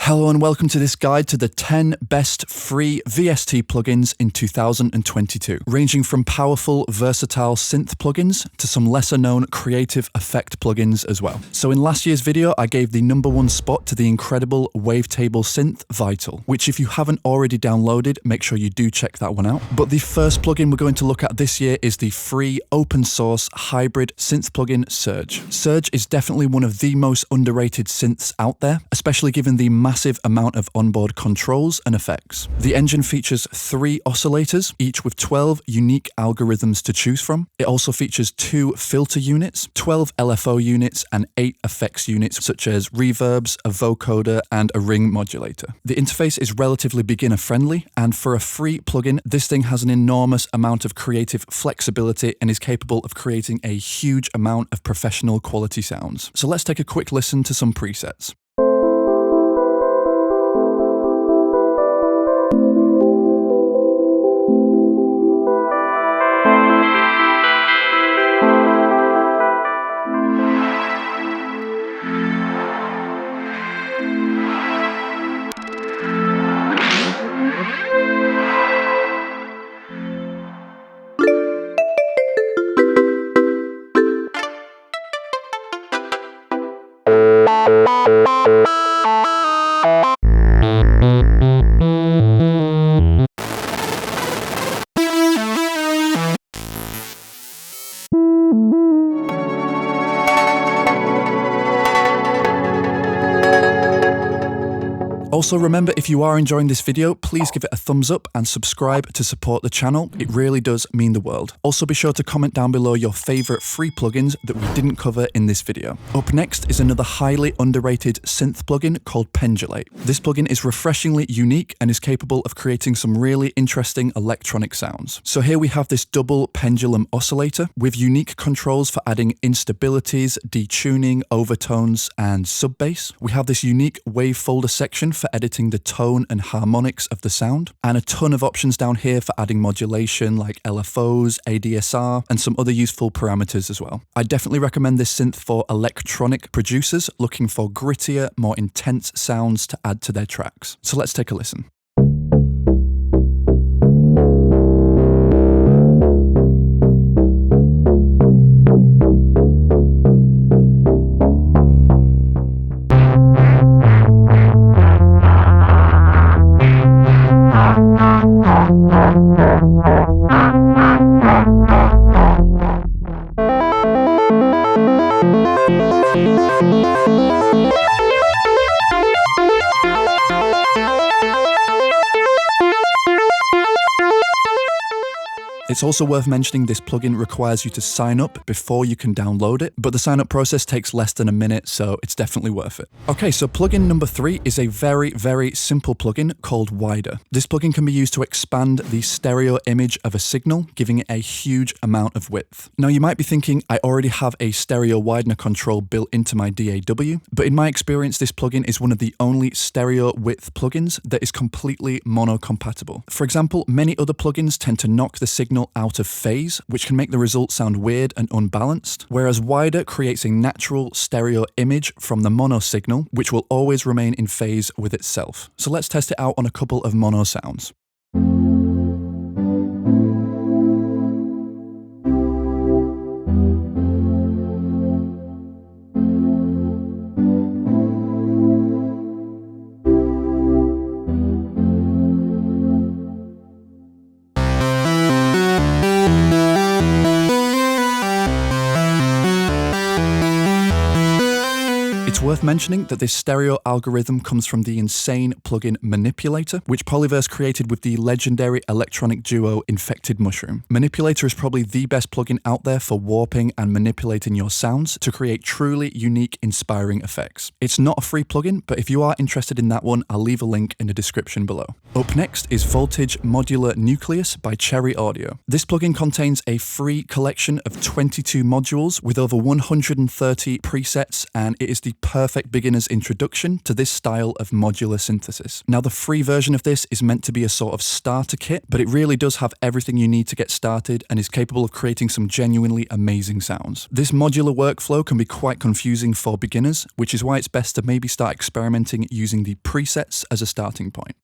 Hello and welcome to this guide to the 10 best free VST plugins in 2022, ranging from powerful, versatile synth plugins to some lesser known creative effect plugins as well. So in last year's video, I gave the #1 spot to the incredible wavetable synth Vital, which if you haven't already downloaded, make sure you do check that one out. But the first plugin we're going to look at this year is the free open source hybrid synth plugin Surge. Surge is definitely one of the most underrated synths out there, especially given the massive amount of onboard controls and effects. The engine features 3 oscillators, each with 12 unique algorithms to choose from. It also features 2 filter units, 12 LFO units, and 8 effects units such as reverbs, a vocoder, and a ring modulator. The interface is relatively beginner friendly, and for a free plugin, this thing has an enormous amount of creative flexibility and is capable of creating a huge amount of professional quality sounds. So let's take a quick listen to some presets. Also remember, if you are enjoying this video, please give it a thumbs up and subscribe to support the channel. It really does mean the world. Also be sure to comment down below your favorite free plugins that we didn't cover in this video. Up next is another highly underrated synth plugin called Pendulate. This plugin is refreshingly unique and is capable of creating some really interesting electronic sounds. So here we have this double pendulum oscillator with unique controls for adding instabilities, detuning, overtones, and sub-bass. We have this unique wave folder section for editing the tone and harmonics of the sound, and a ton of options down here for adding modulation like LFOs, ADSR, and some other useful parameters as well. I definitely recommend this synth for electronic producers looking for grittier, more intense sounds to add to their tracks. So let's take a listen. It's also worth mentioning this plugin requires you to sign up before you can download it, but the sign up process takes less than a minute, so it's definitely worth it. Okay, so plugin number 3 is a very simple plugin called Wider. This plugin can be used to expand the stereo image of a signal, giving it a huge amount of width. Now you might be thinking, I already have a stereo widener control built into my DAW, but in my experience, this plugin is one of the only stereo width plugins that is completely mono compatible. For example, many other plugins tend to knock the signal out of phase, which can make the result sound weird and unbalanced, whereas Wider creates a natural stereo image from the mono signal, which will always remain in phase with itself. So let's test it out on a couple of mono sounds. It's worth mentioning that this stereo algorithm comes from the insane plugin Manipulator, which Polyverse created with the legendary electronic duo Infected Mushroom. Manipulator is probably the best plugin out there for warping and manipulating your sounds to create truly unique, inspiring effects. It's not a free plugin, but if you are interested in that one, I'll leave a link in the description below. Up next is Voltage Modular Nucleus by Cherry Audio. This plugin contains a free collection of 22 modules with over 130 presets, and it is the perfect perfect beginner's introduction to this style of modular synthesis. Now, the free version of this is meant to be a sort of starter kit, but it really does have everything you need to get started and is capable of creating some genuinely amazing sounds. This modular workflow can be quite confusing for beginners, which is why it's best to maybe start experimenting using the presets as a starting point.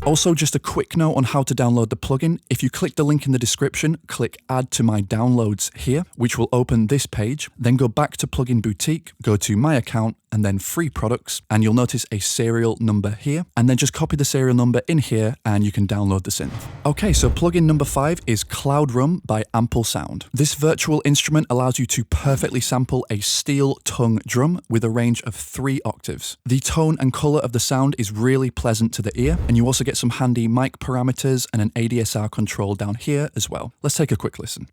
Also, just a quick note on how to download the plugin. If you click the link in the description, click Add to My Downloads here, which will open this page. Then go back to Plugin Boutique, go to My Account, and then Free Products, and you'll notice a serial number here. And then just copy the serial number in here, and you can download the synth. Okay, so plugin number 5 is Cloud Rum by Ample Sound. This virtual instrument allows you to perfectly sample a steel tongue drum with a range of 3 octaves. The tone and color of the sound is really pleasant to the ear, and you also get some handy mic parameters and an ADSR control down here as well. Let's take a quick listen.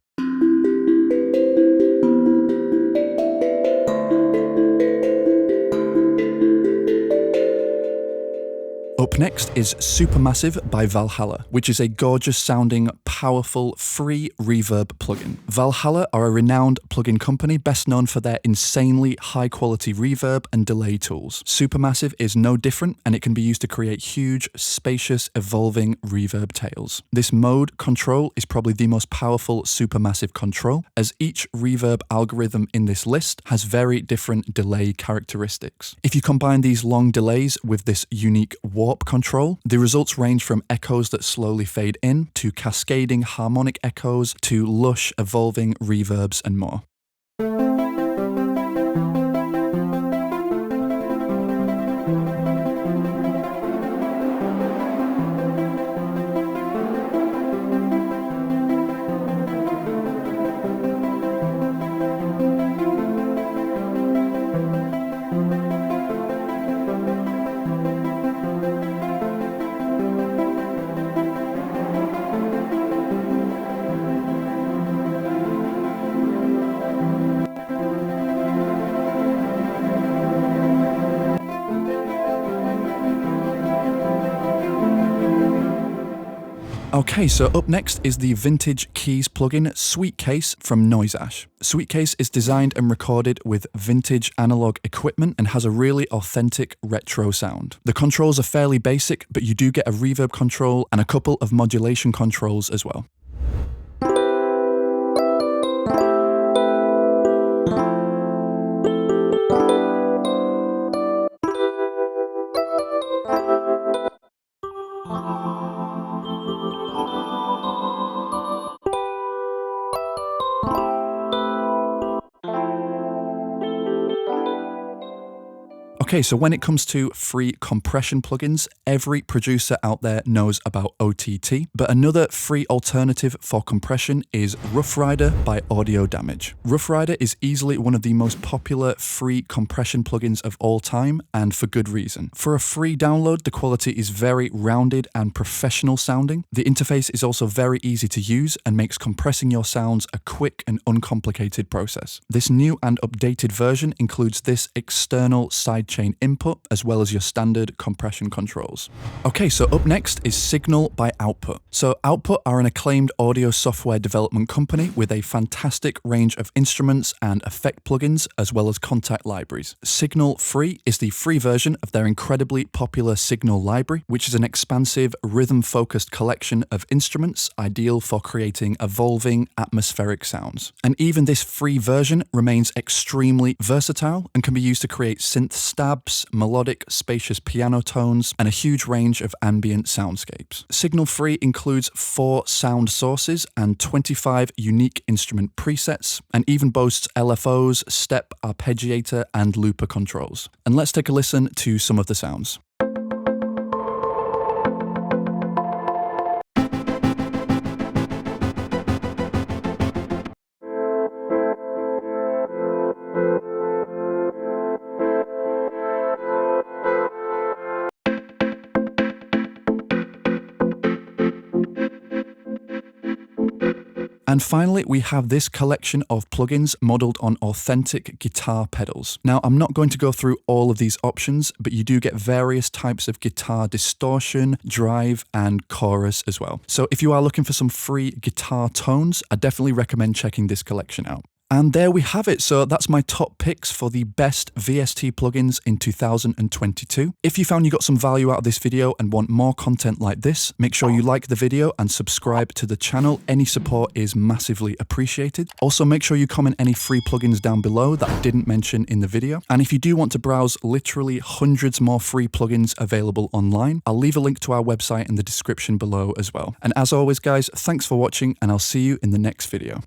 Up next is Supermassive by Valhalla, which is a gorgeous sounding, powerful, free reverb plugin. Valhalla are a renowned plugin company best known for their insanely high quality reverb and delay tools. Supermassive is no different, and it can be used to create huge, spacious, evolving reverb tails. This mode control is probably the most powerful Supermassive control, as each reverb algorithm in this list has very different delay characteristics. If you combine these long delays with this unique warp control, the results range from echoes that slowly fade in, to cascading harmonic echoes, to lush, evolving reverbs and more. Okay, so up next is the vintage keys plugin Sweetcase from Noisash. Sweetcase is designed and recorded with vintage analog equipment and has a really authentic retro sound. The controls are fairly basic, but you do get a reverb control and a couple of modulation controls as well. Okay, so when it comes to free compression plugins, every producer out there knows about OTT, but another free alternative for compression is Rough Rider by Audio Damage. Rough Rider is easily one of the most popular free compression plugins of all time, and for good reason. For a free download, the quality is very rounded and professional sounding. The interface is also very easy to use and makes compressing your sounds a quick and uncomplicated process. This new and updated version includes this external sidechain input as well as your standard compression controls. Okay, so up next is Signal by Output. So Output are an acclaimed audio software development company with a fantastic range of instruments and effect plugins as well as contact libraries. Signal Free is the free version of their incredibly popular Signal library, which is an expansive rhythm-focused collection of instruments ideal for creating evolving atmospheric sounds. And even this free version remains extremely versatile and can be used to create synth stabs, melodic, spacious piano tones, and a huge range of ambient soundscapes. Signal Free includes 4 sound sources and 25 unique instrument presets, and even boasts LFOs, step, arpeggiator, and looper controls. And let's take a listen to some of the sounds. And finally, we have this collection of plugins modeled on authentic guitar pedals. Now, I'm not going to go through all of these options, but you do get various types of guitar distortion, drive, and chorus as well. So if you are looking for some free guitar tones, I definitely recommend checking this collection out. And there we have it. So that's my top picks for the best VST plugins in 2022. If you found you got some value out of this video and want more content like this, make sure you like the video and subscribe to the channel. Any support is massively appreciated. Also, make sure you comment any free plugins down below that I didn't mention in the video. And if you do want to browse literally hundreds more free plugins available online, I'll leave a link to our website in the description below as well. And as always, guys, thanks for watching, and I'll see you in the next video.